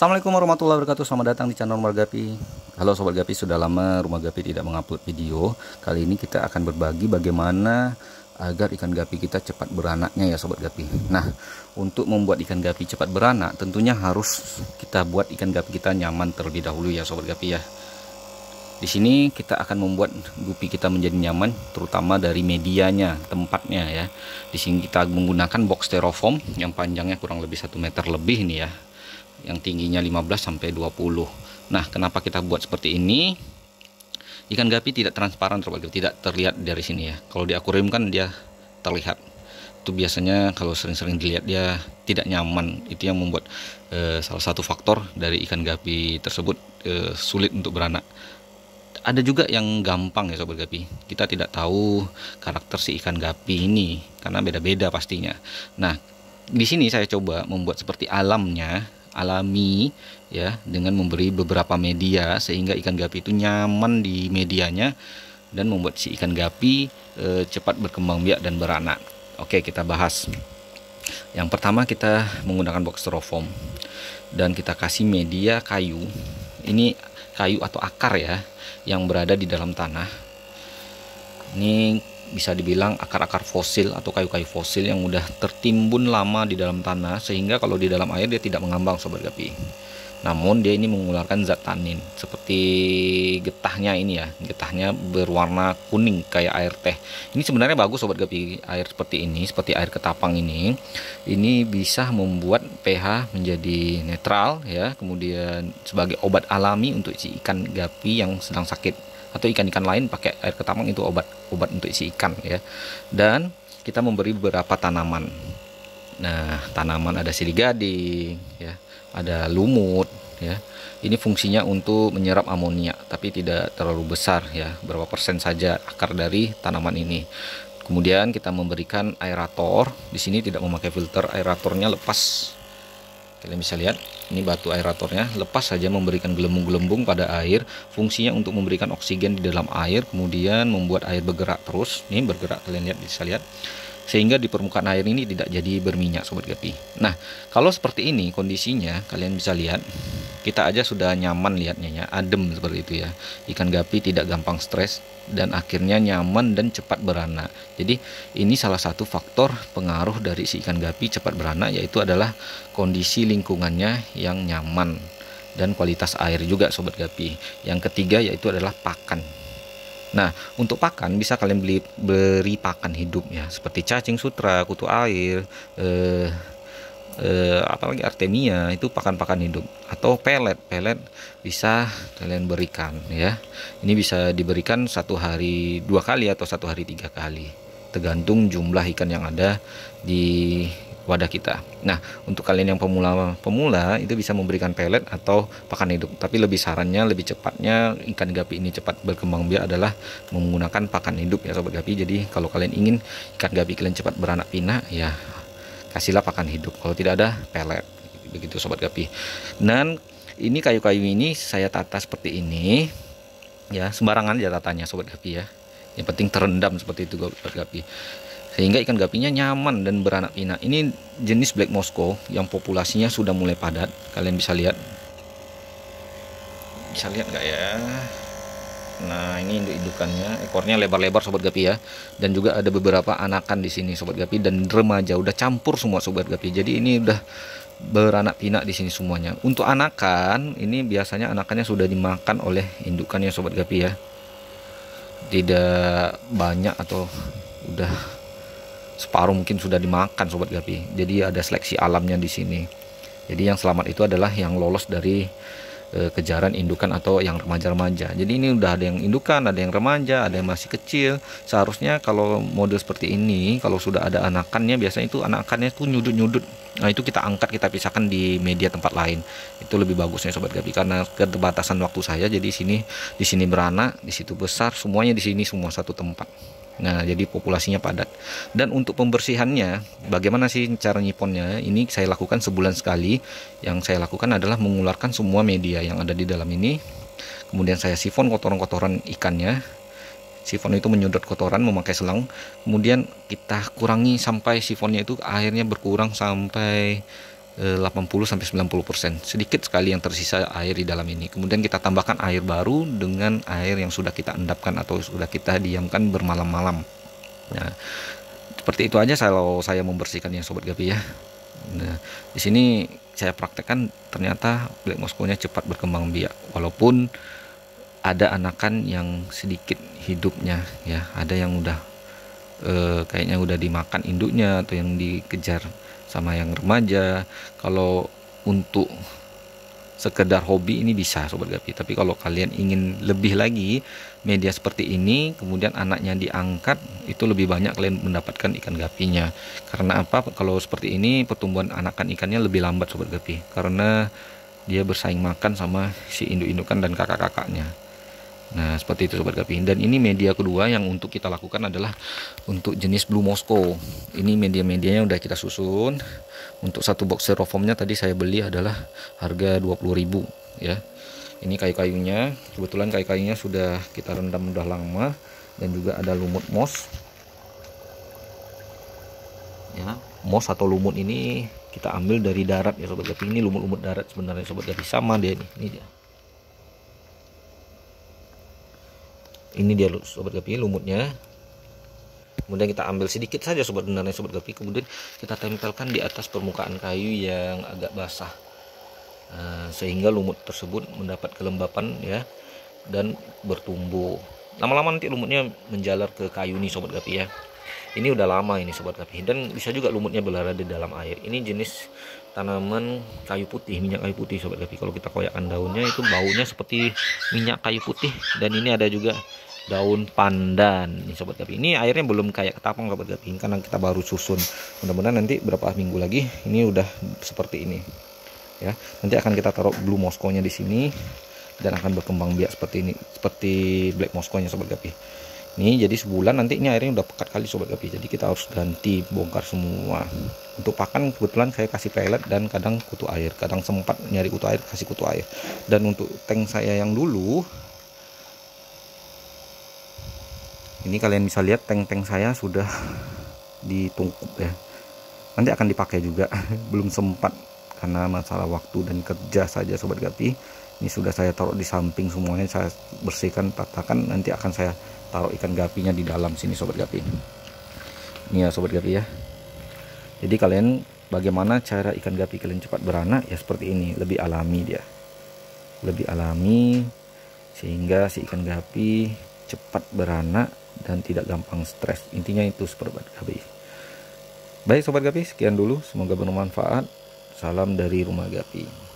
Assalamualaikum warahmatullahi wabarakatuh. Selamat datang di channel Rumah Gapi. Halo Sobat Gapi, sudah lama Rumah Gapi tidak mengupload video. Kali ini kita akan berbagi bagaimana agar ikan gapi kita cepat beranaknya ya Sobat Gapi. Nah, untuk membuat ikan gapi cepat beranak tentunya harus kita buat ikan gapi kita nyaman terlebih dahulu ya Sobat Gapi ya. Di sini kita akan membuat gupi kita menjadi nyaman, terutama dari medianya, tempatnya ya. Di sini kita menggunakan box styrofoam yang panjangnya kurang lebih 1 meter lebih nih ya, yang tingginya 15 sampai 20. Nah, kenapa kita buat seperti ini? Ikan gapi tidak transparan, tidak terlihat dari sini ya. Kalau di akuarium kan dia terlihat. Itu biasanya kalau sering-sering dilihat dia tidak nyaman. Itu yang membuat salah satu faktor dari ikan gapi tersebut sulit untuk beranak. Ada juga yang gampang ya Sobat Gapi. Kita tidak tahu karakter si ikan gapi ini karena beda-beda pastinya. Nah, di sini saya coba membuat seperti alami ya, dengan memberi beberapa media sehingga ikan gapi itu nyaman di medianya dan membuat si ikan gapi cepat berkembang biak dan beranak. Oke, kita bahas. Yang pertama kita menggunakan box styrofoam dan kita kasih media kayu. Ini kayu atau akar ya, yang berada di dalam tanah. Ini bisa dibilang akar-akar fosil atau kayu-kayu fosil yang udah tertimbun lama di dalam tanah, sehingga kalau di dalam air dia tidak mengambang Sobat Gapi. Namun dia ini mengeluarkan zat tanin seperti getahnya ini ya. Getahnya berwarna kuning kayak air teh. Ini sebenarnya bagus Sobat Gapi, air seperti ini, seperti air ketapang ini. Ini bisa membuat pH menjadi netral ya, kemudian sebagai obat alami untuk si ikan gapi yang sedang sakit, atau ikan-ikan lain pakai air ketapang itu obat untuk si ikan ya. Dan kita memberi beberapa tanaman. Nah, tanaman ada silih gading ya, ada lumut ya. Ini fungsinya untuk menyerap amonia, tapi tidak terlalu besar ya, berapa persen saja akar dari tanaman ini. Kemudian kita memberikan aerator. Di sini tidak memakai filter, aeratornya lepas. Kalian bisa lihat, ini batu aeratornya lepas saja, memberikan gelembung-gelembung pada air. Fungsinya untuk memberikan oksigen di dalam air, kemudian membuat air bergerak terus. Ini bergerak, kalian lihat, bisa lihat, sehingga di permukaan air ini tidak jadi berminyak Sobat Gapi. Nah, kalau seperti ini kondisinya, kalian bisa lihat, kita aja sudah nyaman lihatnya ya, adem seperti itu ya. Ikan gapi tidak gampang stres dan akhirnya nyaman dan cepat beranak. Jadi ini salah satu faktor pengaruh dari si ikan gapi cepat beranak, yaitu adalah kondisi lingkungannya yang nyaman dan kualitas air juga Sobat Gapi. Yang ketiga yaitu adalah pakan. Nah, untuk pakan bisa kalian beri pakan hidup ya, seperti cacing sutra, kutu air, apalagi artemia, itu pakan-pakan hidup. Atau pelet bisa kalian berikan ya. Ini bisa diberikan 1 hari 2 kali atau 1 hari 3 kali, tergantung jumlah ikan yang ada di wadah kita. Nah, untuk kalian yang pemula itu bisa memberikan pelet atau pakan hidup, tapi lebih sarannya, lebih cepatnya ikan gapi ini cepat berkembang biak adalah menggunakan pakan hidup ya Sobat Gapi. Jadi kalau kalian ingin ikan gapi kalian cepat beranak pinak ya, kasihlah pakan hidup, kalau tidak ada pelet, begitu Sobat Gapi. Dan ini kayu-kayu ini saya tata seperti ini ya, sembarangan aja tatanya Sobat Gapi ya, yang penting terendam seperti itu Sobat Gapi, sehingga ikan gapinya nyaman dan beranak pinak. Ini jenis Black Moscow yang populasinya sudah mulai padat, kalian bisa lihat nggak ya. Nah, ini induk-indukannya, ekornya lebar-lebar Sobat Gapi ya, dan juga ada beberapa anakan di sini Sobat Gapi, dan remaja, udah campur semua Sobat Gapi. Jadi ini udah beranak pinak di sini semuanya. Untuk anakan ini biasanya anakannya sudah dimakan oleh indukannya Sobat Gapi ya, tidak banyak atau udah separuh mungkin sudah dimakan Sobat Gapi. Jadi ada seleksi alamnya di sini. Jadi yang selamat itu adalah yang lolos dari kejaran indukan atau yang remaja-remaja. Jadi ini udah ada yang indukan, ada yang remaja, ada yang masih kecil. Seharusnya kalau model seperti ini, kalau sudah ada anakannya, biasanya itu anakannya tuh nyudut-nyudut. Nah, itu kita angkat, kita pisahkan di media tempat lain. Itu lebih bagusnya Sobat Gapi, karena keterbatasan waktu saya. Jadi di sini beranak, di situ besar, semuanya di sini semua satu tempat. Nah, jadi populasinya padat. Dan untuk pembersihannya, bagaimana sih cara nyiponnya? Ini saya lakukan sebulan sekali. Yang saya lakukan adalah mengeluarkan semua media yang ada di dalam ini. Kemudian saya sifon kotoran-kotoran ikannya. Sifon itu menyedot kotoran memakai selang. Kemudian kita kurangi sampai sifonnya itu airnya berkurang sampai 80-90%. Sedikit sekali yang tersisa air di dalam ini. Kemudian kita tambahkan air baru dengan air yang sudah kita endapkan atau sudah kita diamkan bermalam-malam. Nah, seperti itu aja kalau saya membersihkan ya Sobat Gapi ya. Nah, di sini saya praktekkan ternyata black Moskow-nya cepat berkembang biak, walaupun ada anakan yang sedikit hidupnya ya, ada yang udah kayaknya udah dimakan induknya atau yang dikejar sama yang remaja. Kalau untuk sekedar hobi ini bisa Sobat Gapi, tapi kalau kalian ingin lebih lagi media seperti ini, kemudian anaknya diangkat, itu lebih banyak kalian mendapatkan ikan gapinya. Karena apa? Kalau seperti ini pertumbuhan anakan ikannya lebih lambat Sobat Gapi, karena dia bersaing makan sama si induk-indukan dan kakak-kakaknya. Nah, seperti itu Sobat Gapi. Dan ini media kedua yang untuk kita lakukan adalah untuk jenis Blue Moskow. Ini media-medianya udah kita susun. Untuk satu box styrofoamnya tadi saya beli adalah harga 20.000 ya. Ini kayu-kayunya, kebetulan kayu-kayunya sudah kita rendam udah lama, dan juga ada lumut moss. Ya, moss atau lumut ini kita ambil dari darat ya Sobat Gapi. Ini lumut-lumut darat sebenarnya Sobat Gapi, sama dia nih. Ini dia Sobat Gapi lumutnya. Kemudian kita ambil sedikit saja Sobat Gapi, kemudian kita tempelkan di atas permukaan kayu yang agak basah, sehingga lumut tersebut mendapat kelembapan ya, dan bertumbuh. Lama-lama nanti lumutnya menjalar ke kayu nih Sobat Gapi ya. Ini udah lama ini Sobat Gapi, dan bisa juga lumutnya berada di dalam air. Ini jenis tanaman kayu putih, minyak kayu putih Sobat Gapi. Kalau kita koyakkan daunnya itu baunya seperti minyak kayu putih. Dan ini ada juga daun pandan nih Sobat Gapi. Ini airnya belum kayak ketapang Sobat Gapi, karena kita baru susun. Mudah-mudahan nanti berapa minggu lagi ini udah seperti ini ya. Nanti akan kita taruh Blue Moskow-nya di sini, dan akan berkembang biak seperti ini, seperti Black Moskow-nya Sobat Gapi. Ini jadi sebulan nanti ini airnya udah pekat kali Sobat Gapi, jadi kita harus ganti, bongkar semua. Untuk pakan kebetulan saya kasih pelet dan kadang kutu air, kadang sempat nyari kutu air kasih kutu air. Dan untuk tank saya yang dulu, ini kalian bisa lihat tank-tank saya sudah ditungkup ya, nanti akan dipakai juga. Belum sempat karena masalah waktu dan kerja saja Sobat Gapi. Ini sudah saya taruh di samping semuanya, saya bersihkan, tatakan, nanti akan saya taruh ikan gapinya di dalam sini Sobat Gapi. Ini ya Sobat Gapi ya. Jadi kalian bagaimana cara ikan gapi kalian cepat beranak ya, seperti ini, lebih alami dia, lebih alami, sehingga si ikan gapi cepat beranak dan tidak gampang stres. Intinya itu Sobat Gapi. Baik Sobat Gapi, sekian dulu, semoga bermanfaat. Salam dari Rumah Gapi.